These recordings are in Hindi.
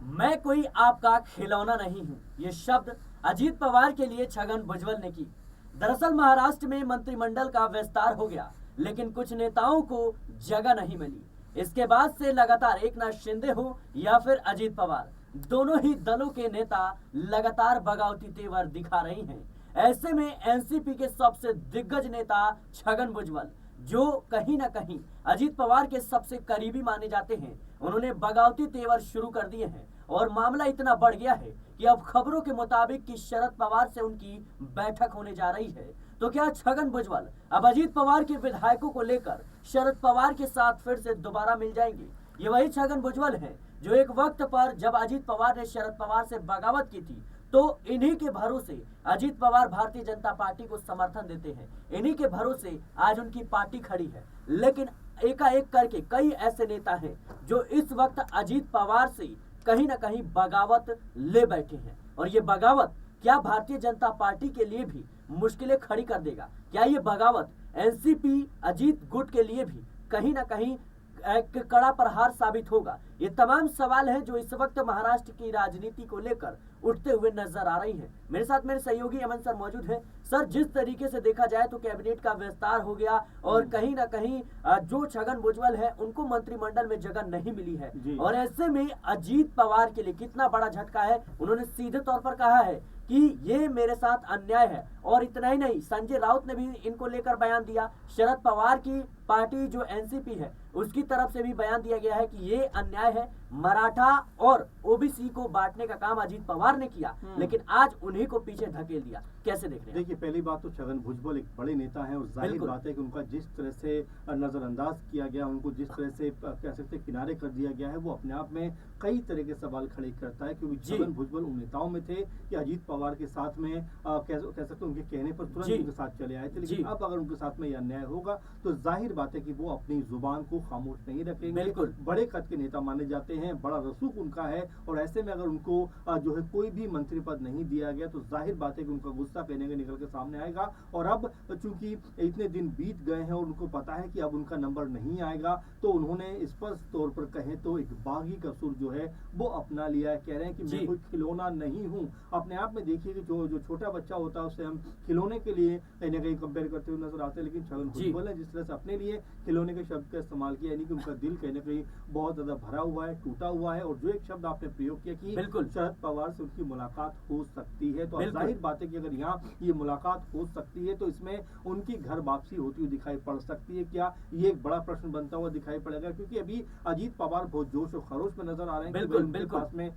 मैं कोई आपका खिलौना नहीं हूं, ये शब्द अजीत पवार के लिए छगन भुजबल ने की। दरअसल महाराष्ट्र में मंत्रिमंडल का विस्तार हो गया, लेकिन कुछ नेताओं को जगह नहीं मिली। इसके बाद से लगातार एकनाथ शिंदे हो या फिर अजीत पवार, दोनों ही दलों के नेता लगातार बगावती तेवर दिखा रहे हैं। ऐसे में एनसीपी के सबसे दिग्गज नेता छगन भुजबल, जो कहीं ना कहीं अजीत पवार के सबसे करीबी माने जाते हैं, उन्होंने बगावती तेवर शुरू कर दिए हैं और मामला इतना बढ़ गया है कि अब खबरों के मुताबिक कि शरद पवार से उनकी बैठक होने जा रही है। तो क्या छगन भुजबल अब अजीत पवार के विधायकों को लेकर शरद पवार के साथ फिर से दोबारा मिल जाएंगे? ये वही छगन भुजबल है जो एक वक्त पर जब अजीत पवार ने शरद पवार से बगावत की थी, तो इन्हीं के भरोसे अजीत पवार भारतीय जनता पार्टी को समर्थन देते हैं। इन्हीं के भरोसे आज उनकी पार्टी खड़ी है। लेकिन एकाएक करके कई ऐसे नेता हैं जो इस वक्त अजीत पवार से कहीं ना कहीं बगावत ले बैठे हैं, और ये बगावत क्या भारतीय जनता पार्टी के लिए भी मुश्किलें खड़ी कर देगा? क्या ये बगावत एनसीपी अजीत गुट के लिए भी कहीं ना कहीं एक कड़ा प्रहार साबित होगा? ये तमाम सवाल हैं जो इस वक्त महाराष्ट्र की राजनीति को लेकर उठते हुए नजर आ रही हैं। मेरे साथ मेरे सहयोगी अमन सर मौजूद हैं। सर, जिस तरीके से देखा जाए तो कैबिनेट का विस्तार हो गया और कहीं ना कहीं जो छगन भुजबल है उनको मंत्रिमंडल में जगह नहीं मिली है, और ऐसे में अजीत पवार के लिए कितना बड़ा झटका है। उन्होंने सीधे तौर पर कहा है कि ये मेरे साथ अन्याय है, और इतना ही नहीं, संजय राउत ने भी इनको लेकर बयान दिया। शरद पवार की पार्टी जो एनसीपी है उसकी तरफ से भी बयान दिया गया है कि ये अन्याय है। मराठा और ओबीसी को बांटने का काम अजीत पवार ने किया, लेकिन आज उन्हीं को पीछे धकेल दिया। कैसे देख रहे हैं? देखिए, पहली बात तो छगन भुजबल एक बड़े नेता हैं और जाहिर बात है कि उनका जिस तरह से नजरअंदाज किया गया, उनको जिस तरह से कह सकते किनारे कर दिया गया है, वो अपने आप में कई तरह के सवाल खड़े करता है। क्योंकि छगन भुजबल उन नेताओं में थे कि अजीत पवार के साथ में कह सकते उनके कहने पर तुरंत उनके साथ चले आए थे। लेकिन अब अगर उनके साथ में यह अन्याय होगा तो जाहिर बात है कि वो अपनी जुबान को खामोश नहीं रखेंगे। बड़े कद के नेता माने जाते हैं, बड़ा रसूख उनका है, और ऐसे में अगर उनको जो है कोई भी मंत्री पद नहीं दिया गया तो जाहिर बात है कि उनका गुस्सा कहने के निकल के सामने आएगा। और अब चूंकि इतने दिन बीत गए हैं और उनको पता है कि अब उनका नंबर नहीं आएगा, तो उन्होंने स्पष्ट तौर पर कहें तो एक बागी का सुर जो है वो अपना लिया है। कह रहे हैं कि मैं कोई खिलौना नहीं हूँ। अपने आप में देखिए कि जो छोटा बच्चा होता है उससे हम खिलौने के लिए कहीं ना कहीं कंपेयर करते हुए नजर आते हैं, लेकिन छगन भुजबल ने जिस तरह से अपने लिए खिलौने के शब्द का इस्तेमाल किया, यानी कि उनका दिल कहीं ना कहीं बहुत ज्यादा भरा हुआ है, टूटा हुआ है। और जो एक शब्द आपने प्रयोग किया कि शरद पवार से उनकी मुलाकात हो सकती है, तो जाहिर बात है कि अगर यहाँ ये मुलाकात हो सकती है तो इसमें उनकी घर वापसी होती हुई दिखाई पड़ सकती है। क्या ये एक बड़ा प्रश्न बनता हुआ दिखाई पड़ेगा? क्योंकि अभी अजीत पवार बहुत जोश और खरोश में नजर आ रहे हैं। उनके पास में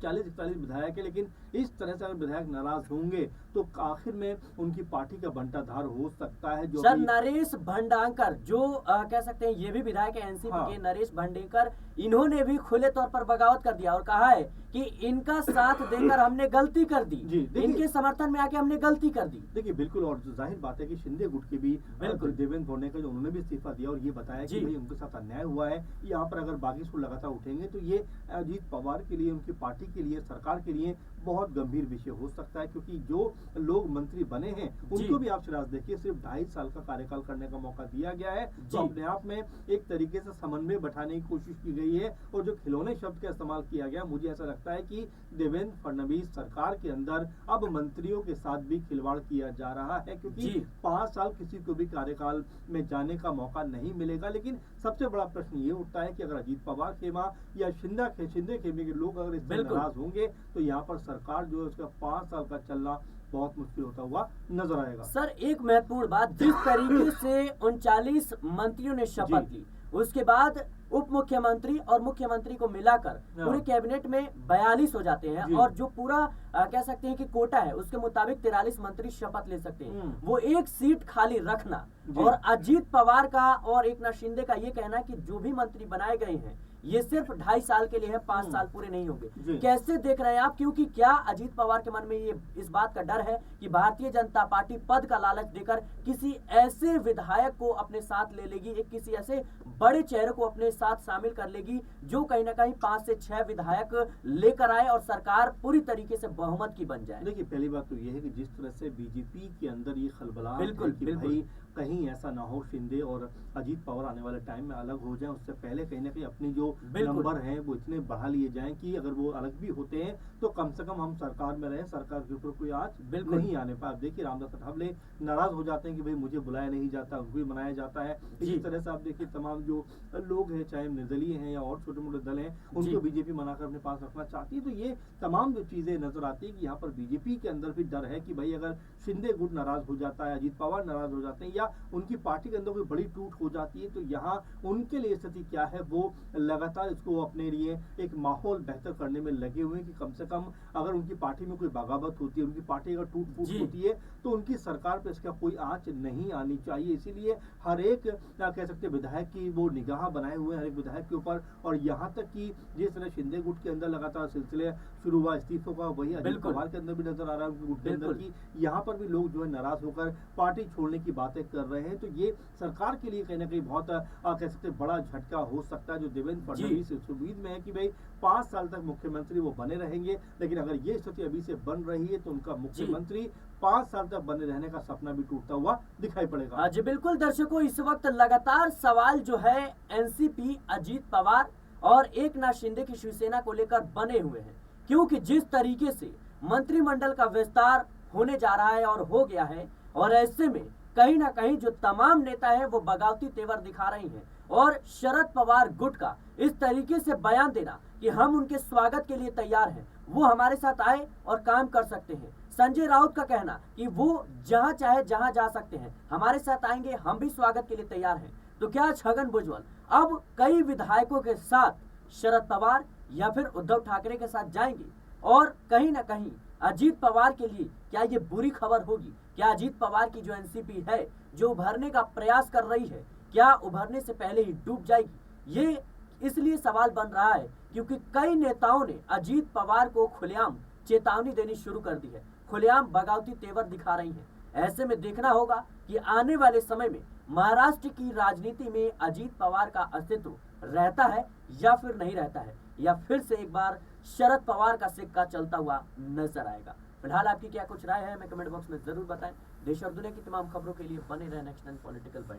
40-41 विधायक है, लेकिन इस तरह से अगर विधायक नाराज होंगे तो आखिर में उनकी पार्टी का बंटाधार हो सकता है। जो सर, नरेश भंडारकर जो कह सकते हैं ये भी विधायक है एनसीपी के, नरेश भंडारकर, इन्होंने भी खुले तौर पर बगावत कर दिया और कहा है कि इनका साथ देकर हमने गलती कर दी, इनके समर्थन में आके हमने गलती कर दी। देखिए, बिल्कुल, और जाहिर बात है कि शिंदे गुट के भी बिल्कुल देवेंद्र फडणवीस जो उन्होंने भी इस्तीफा दिया और ये बताया कि भाई उनके साथ अन्याय हुआ है। यहाँ पर अगर बागी सुर लगातार उठेंगे तो ये अजीत पवार के लिए, उनकी पार्टी के लिए, सरकार के लिए बहुत गंभीर विषय हो सकता है। क्योंकि जो लोग मंत्री बने हैं उनको भी आप सिराज देखिए, सिर्फ 2.5 साल का कार्यकाल करने का मौका दिया गया है, तो अपने आप में एक तरीके से समन्वय बैठाने की कोशिश की गई है। और जो खिलौने शब्द का इस्तेमाल किया गया, मुझे ऐसा लगता है कि देवेंद्र फडणवीस सरकार के अंदर अब मंत्रियों के साथ भी खिलवाड़ किया जा रहा है, क्योंकि 5 साल किसी को भी कार्यकाल में जाने का मौका नहीं मिलेगा। लेकिन सबसे बड़ा प्रश्न ये उठता है कि अगर अजीत पवार खेमा या शिंदे खेमे के लोग अगर इससे नाराज होंगे तो यहाँ पर सरकार जो है उसका 5 साल का चलना बहुत मुश्किल होता हुआ नजर आएगा। सर, एक महत्वपूर्ण बात, जिस तरीके से 39 मंत्रियों ने शपथ ली, उसके बाद उप मुख्यमंत्री और मुख्यमंत्री को मिलाकर पूरे कैबिनेट में 42 हो जाते हैं, और जो पूरा कह सकते हैं कि कोटा है उसके मुताबिक 43 मंत्री शपथ ले सकते हैं। वो एक सीट खाली रखना, और अजीत पवार का और एकनाथ शिंदे का ये कहना कि जो भी मंत्री बनाए गए हैं ये सिर्फ 2.5 साल के लिए है, 5 साल पूरे नहीं होंगे। कैसे देख रहे हैं आप? क्योंकि क्या अजीत पवार के मन में ये इस बात का डर है कि भारतीय जनता पार्टी पद का लालच देकर किसी ऐसे विधायक को अपने साथ ले लेगी, एक किसी ऐसे बड़े चेहरे को अपने साथ शामिल कर लेगी जो कहीं ना कहीं 5 से 6 विधायक लेकर आए और सरकार पूरी तरीके से बहुमत की बन जाए? देखिए, पहली बात तो यह है कि जिस तरह से बीजेपी के अंदर ये खलबलाहट है कि भाई कहीं ऐसा ना हो शिंदे और अजीत पवार आने वाले टाइम में अलग हो जाएं, उससे पहले कहीं ना कहीं अपनी जो नंबर हैं वो इतने बढ़ा लिए जाएं कि अगर वो अलग भी होते हैं तो कम से कम हम सरकार में रहें, सरकार के ऊपर कोई आज नहीं आने पाए। देखिए रामदास अठावले नाराज हो जाते हैं कि भाई मुझे बुलाया नहीं जाता, उनको भी मनाया जाता है। इसी तरह से आप देखिए तमाम जो लोग हैं, चाहे निर्दलीय हैं या और छोटे मोटे दल हैं, उनको बीजेपी मनाकर अपने पास रखना चाहती है। तो ये तमाम जो चीजें नजर आती है कि यहाँ पर बीजेपी के अंदर भी डर है कि भाई अगर शिंदे गुट नाराज हो जाता है, अजीत पवार नाराज हो जाते हैं या उनकी पार्टी के अंदर कोई बड़ी टूट हो जाती है, तो यहाँ उनके लिए स्थिति क्या है, वो लगातार इसको अपने लिए एक माहौल बेहतर करने में लगे हुए हैं कि कम से कम अगर उनकी पार्टी में कोई बगावत होती है, उनकी पार्टी अगर टूट फूट होती है तो उनकी सरकार पर इसका कोई आंच नहीं आनी चाहिए। इसीलिए हर एक कह सकते विधायक की वो निगाह बनाए हुए हर एक विधायक के ऊपर, और यहाँ तक कि जिस तरह शिंदे गुट के अंदर लगातार सिलसिले शुरू हुआ इस्तीफों का, वही अजीत पवार के अंदर भी नजर आ रहा है उनके गुट के अंदर की यहाँ पर भी लोग जो है नाराज होकर पार्टी छोड़ने की बातें कर रहे हैं। तो ये सरकार के लिए कहीं ना कहीं बहुत कह सकते बड़ा झटका हो सकता है, जो देवेंद्र फडणवीस इस उम्मीद में है कि भाई 5 साल तक मुख्यमंत्री वो बने रहेंगे, लेकिन अगर ये स्थिति अभी से बन रही है तो उनका मुख्यमंत्री 5 साल तक बने रहने का सपना भी टूटता हुआ दिखाई पड़ेगा। जी बिल्कुल दर्शकों, इस वक्त लगातार सवाल जो है एनसीपी, अजीत पवार और एकनाथ शिंदे की शिवसेना को लेकर बने हुए हैं, क्योंकि जिस तरीके से मंत्रिमंडल का विस्तार होने जा रहा है और हो गया है, और ऐसे में कहीं ना कहीं जो तमाम नेता है वो बगावती तेवर दिखा रही हैं, और शरद पवार गुट का इस तरीके से बयान देना कि हम उनके स्वागत के लिए तैयार हैं, वो हमारे साथ आए और काम कर सकते हैं। संजय राउत का कहना कि वो जहां चाहे जहां जा सकते हैं, हमारे साथ आएंगे, हम भी स्वागत के लिए तैयार हैं। तो क्या छगन भुजबल अब कई विधायकों के साथ शरद पवार या फिर उद्धव ठाकरे के साथ जाएंगे? और कहीं ना कहीं अजीत पवार के लिए क्या ये बुरी खबर होगी? क्या अजीत पवार की जो एनसीपी है, जो उभरने का प्रयास कर रही है, क्या उभरने से पहले ही डूब जाएगी? ये इसलिए सवाल बन रहा है क्योंकि कई नेताओं ने अजीत पवार को खुलेआम चेतावनी देनी शुरू कर दी है, खुलेआम बगावती तेवर दिखा रही हैं। ऐसे में देखना होगा कि आने वाले समय में महाराष्ट्र की राजनीति में अजीत पवार का अस्तित्व रहता है या फिर नहीं रहता है, या फिर से एक बार शरद पवार का सिक्का चलता हुआ नजर आएगा। फिलहाल आपकी क्या कुछ राय है, हमें कमेंट बॉक्स में जरूर बताएं। देश और दुनिया की तमाम खबरों के लिए बने रहें नेक्स्ट टाइम पॉलिटिकल बाइट।